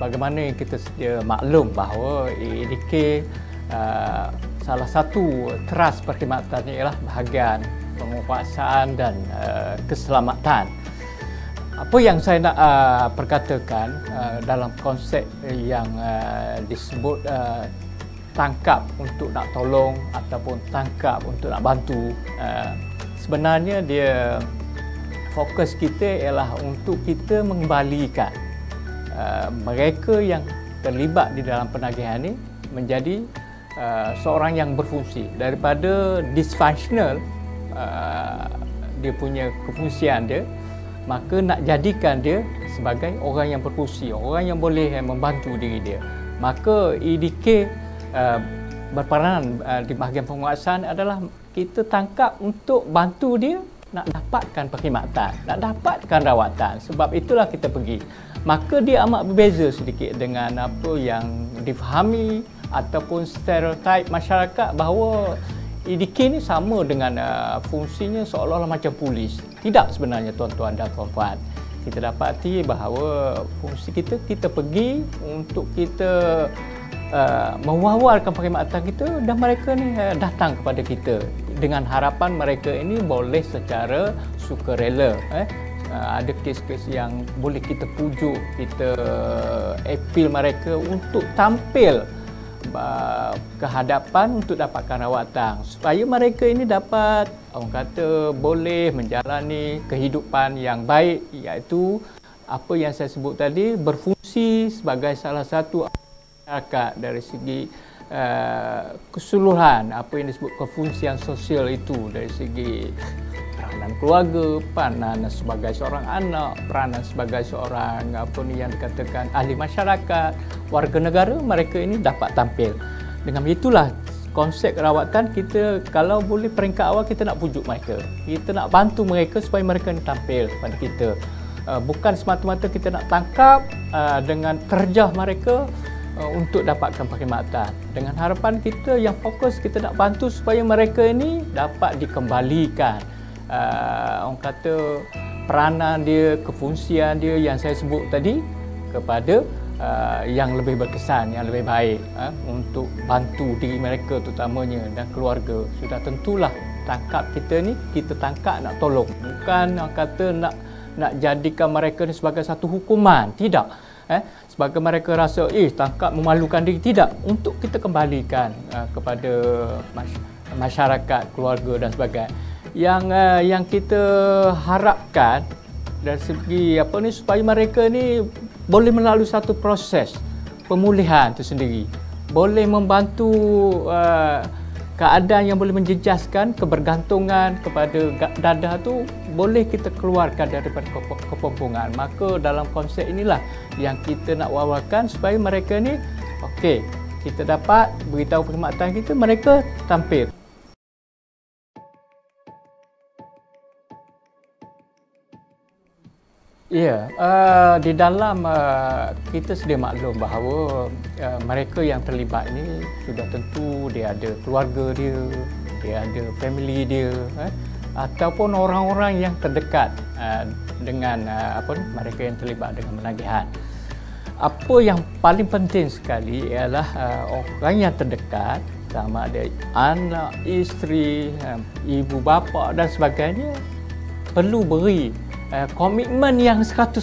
sebagaimana yang kita sedia maklum bahawa EDK salah satu teras perkhidmatan ialah bahagian penguasaan dan keselamatan. Apa yang saya nak perkatakan dalam konsep yang disebut tangkap untuk nak tolong ataupun tangkap untuk nak bantu, sebenarnya dia fokus kita ialah untuk kita mengembalikan mereka yang terlibat di dalam penagihan ini menjadi seorang yang berfungsi daripada dysfunctional dia punya kefungsian dia, maka nak jadikan dia sebagai orang yang berfungsi, orang yang boleh membantu diri dia. Maka EDK berperanan di bahagian penguasaan adalah kita tangkap untuk bantu dia nak dapatkan perkhidmatan, nak dapatkan rawatan. Sebab itulah kita pergi. Maka dia amat berbeza sedikit dengan apa yang difahami ataupun stereotip masyarakat bahawa EDK ni sama dengan fungsinya seolah-olah macam polis. Tidak sebenarnya tuan-tuan dan puan-puan. Kita dapati bahawa fungsi kita pergi untuk kita mewawarkan perkhidmatan kita dan mereka ni datang kepada kita dengan harapan mereka ini boleh secara sukarela. Ada kes-kes yang boleh kita pujuk, kita appeal mereka untuk tampil ke hadapan untuk dapatkan rawatan supaya mereka ini dapat, orang kata, boleh menjalani kehidupan yang baik, iaitu apa yang saya sebut tadi, berfungsi sebagai salah satu masyarakat dari segi keseluruhan apa yang disebut kefungsian sosial itu, dari segi peranan keluarga, peranan sebagai seorang anak, peranan sebagai seorang apa ni yang dikatakan ahli masyarakat, warga negara, mereka ini dapat tampil. Dengan begitulah konsep rawatan kita, kalau boleh peringkat awal kita nak pujuk mereka, kita nak bantu mereka supaya mereka ini tampil kepada kita. Bukan semata-mata kita nak tangkap dengan terjah mereka untuk dapatkan perkhidmatan. Dengan harapan kita yang fokus, kita nak bantu supaya mereka ini dapat dikembalikan orang kata peranan dia, kefungsian dia yang saya sebut tadi kepada yang lebih berkesan, yang lebih baik untuk bantu diri mereka terutamanya dan keluarga. Sudah tentulah tangkap kita ni, kita tangkap nak tolong, bukan orang kata nak jadikan mereka ni sebagai satu hukuman. Tidak. Sebagai mereka rasa tangkap memalukan diri, tidak, untuk kita kembalikan kepada masyarakat, keluarga dan sebagainya. Yang kita harapkan dari segi apa ni, supaya mereka ni boleh melalui satu proses pemulihan itu sendiri, boleh membantu keadaan yang boleh menjejaskan kebergantungan kepada dadah tu, boleh kita keluarkan daripada kepempungan. Maka dalam konsep inilah yang kita nak wawarkan supaya mereka ni okey, kita dapat beritahu perkhidmatan kita, mereka tampil. Ya, di dalam kita sedia maklum bahawa mereka yang terlibat ini sudah tentu dia ada keluarga dia, dia ada family dia, ataupun orang-orang yang terdekat dengan mereka yang terlibat dengan penagihan. Apa yang paling penting sekali ialah orang yang terdekat, sama ada anak, isteri, ibu bapa dan sebagainya, perlu beri komitmen yang 100%.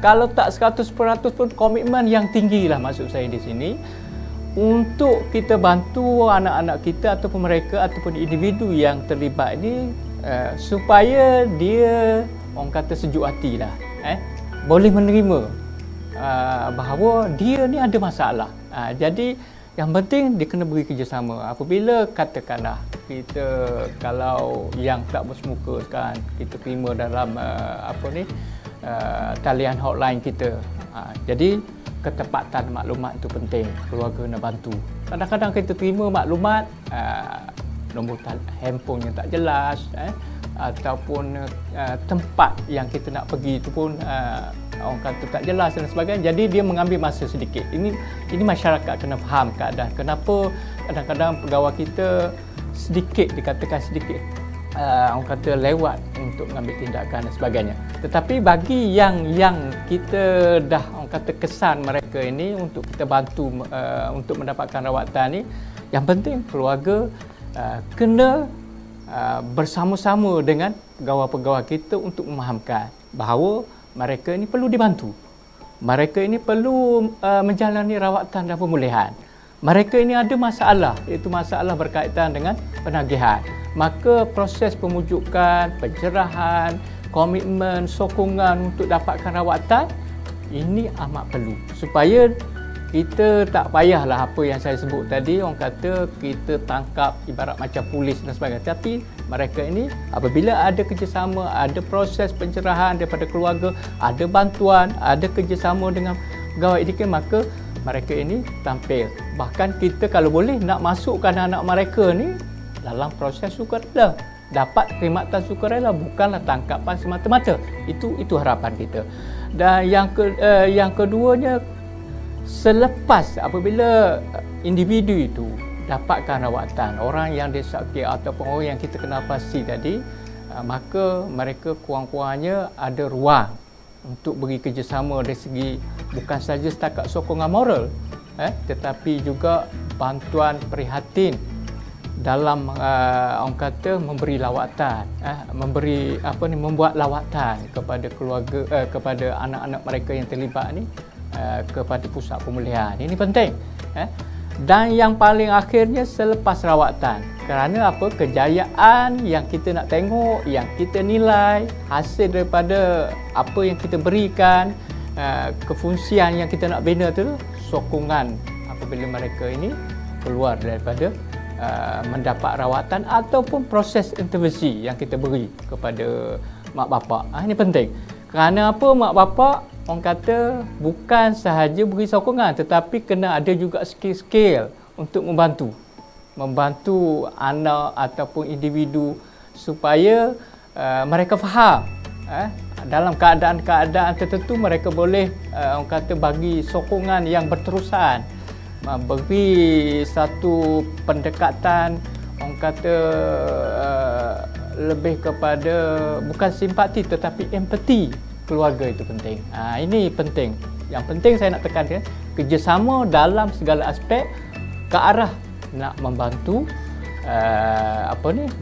Kalau tak 100% pun komitmen yang tinggi lah maksud saya di sini, untuk kita bantu anak-anak kita ataupun mereka ataupun individu yang terlibat ini supaya dia, orang kata, sejuk hati lah, boleh menerima bahawa dia ni ada masalah. Jadi yang penting dia kena beri kerjasama. Apabila katakanlah kita, kalau yang tak bersemuka sekarang kita terima dalam talian hotline kita, jadi ketepatan maklumat itu penting. Keluarga nak bantu. Kadang-kadang kita terima maklumat, nombor handphone yang tak jelas, ataupun tempat yang kita nak pergi itu pun orang kata tak jelas dan sebagainya. Jadi dia mengambil masa sedikit. Ini masyarakat kena faham keadaan. Kenapa kadang-kadang pegawai kita sedikit, dikatakan sedikit orang kata lewat untuk mengambil tindakan dan sebagainya. Tetapi bagi yang kita dah orang kata kesan mereka ini untuk kita bantu untuk mendapatkan rawatan ni, yang penting keluarga kena bersama-sama dengan pegawai-pegawai kita untuk memahamkan bahawa mereka ini perlu dibantu. Mereka ini perlu menjalani rawatan dan pemulihan. Mereka ini ada masalah, iaitu masalah berkaitan dengan penagihan. Maka proses pemujukan, pencerahan, komitmen, sokongan untuk dapatkan rawatan ini amat perlu supaya kita tak payahlah apa yang saya sebut tadi, orang kata kita tangkap ibarat macam polis dan sebagainya. Tapi mereka ini apabila ada kerjasama, ada proses pencerahan daripada keluarga, ada bantuan, ada kerjasama dengan pegawai IDK, maka mereka ini tampil. Bahkan kita kalau boleh nak masukkan anak mereka ni dalam proses sukarela, dapat perkhidmatan sukarela, bukanlah tangkapan semata-mata. Itu harapan kita. Dan yang keduanya, selepas apabila individu itu dapatkan rawatan, orang yang disakiti ataupun orang yang kita kenal pasti tadi, maka mereka kurang-kurangnya ada ruang untuk beri kerjasama dari segi bukan saja setakat sokongan moral, tetapi juga bantuan prihatin dalam orang kata memberi lawatan, membuat lawatan kepada keluarga, kepada anak-anak mereka yang terlibat ni, kepada pusat pemulihan. Ini penting. Dan yang paling akhirnya selepas rawatan, kerana apa, kejayaan yang kita nak tengok, yang kita nilai hasil daripada apa yang kita berikan, kefungsian yang kita nak bina tu, sokongan apabila mereka ini keluar daripada mendapat rawatan ataupun proses intervensi yang kita beri kepada mak bapak. Ini penting. Kerana apa, mak bapak orang kata bukan sahaja beri sokongan, tetapi kena ada juga skill-skill untuk membantu anak ataupun individu supaya mereka faham dalam keadaan-keadaan tertentu mereka boleh orang kata bagi sokongan yang berterusan, beri satu pendekatan orang kata lebih kepada bukan simpati tetapi empati keluarga. Itu penting. Ini penting. Yang penting saya nak tekankan kerjasama dalam segala aspek ke arah nak membantu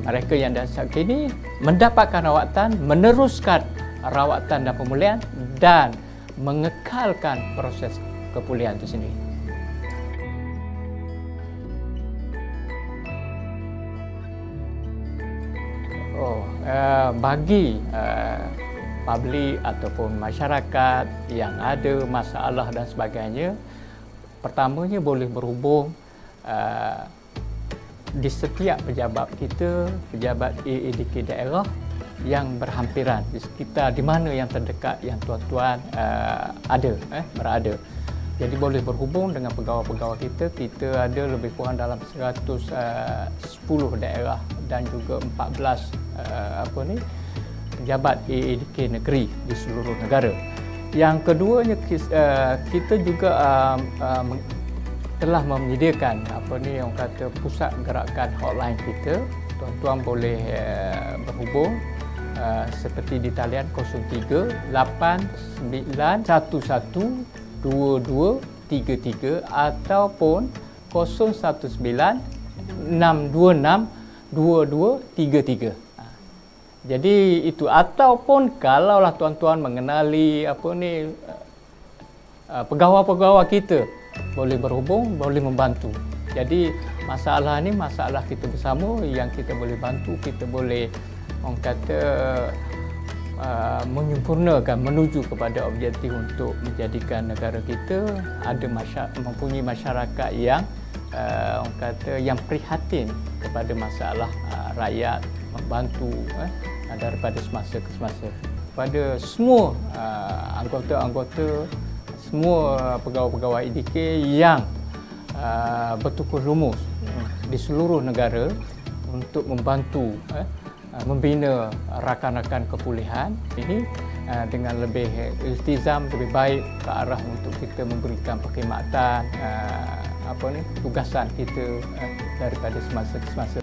mereka yang dah sakit ini mendapatkan rawatan, meneruskan rawatan dan pemulihan dan mengekalkan proses kepulihan itu sendiri. Bagi publik ataupun masyarakat yang ada masalah dan sebagainya, pertamanya boleh berhubung di setiap pejabat kita, pejabat AADK daerah yang berhampiran di sekitar di mana yang terdekat yang tuan-tuan berada. Jadi boleh berhubung dengan pegawai-pegawai kita. Kita ada lebih kurang dalam 110 daerah dan juga 14 pejabat AADK negeri di seluruh negara. Yang keduanya, kita juga telah menyediakan orang kata pusat gerakan hotline kita. Tuan-tuan boleh berhubung seperti di talian 03 89 11 2233 ataupun 019 626 2233. Jadi itu, ataupun kalaulah tuan-tuan mengenali pegawai-pegawai kita, boleh berhubung, boleh membantu. Jadi masalah ni masalah kita bersama yang kita boleh bantu, kita boleh orang kata menyempurnakan menuju kepada objektif untuk menjadikan negara kita mempunyai masyarakat yang orang kata yang prihatin kepada masalah rakyat, membantu daripada semasa ke semasa. Pada semua anggota-anggota, semua pegawai-pegawai IDK yang bertukus lumus di seluruh negara untuk membantu membina rakan-rakan kepulihan ini dengan lebih iltizam, lebih baik ke arah untuk kita memberikan perkhidmatan tugasan kita daripada semasa ke semasa.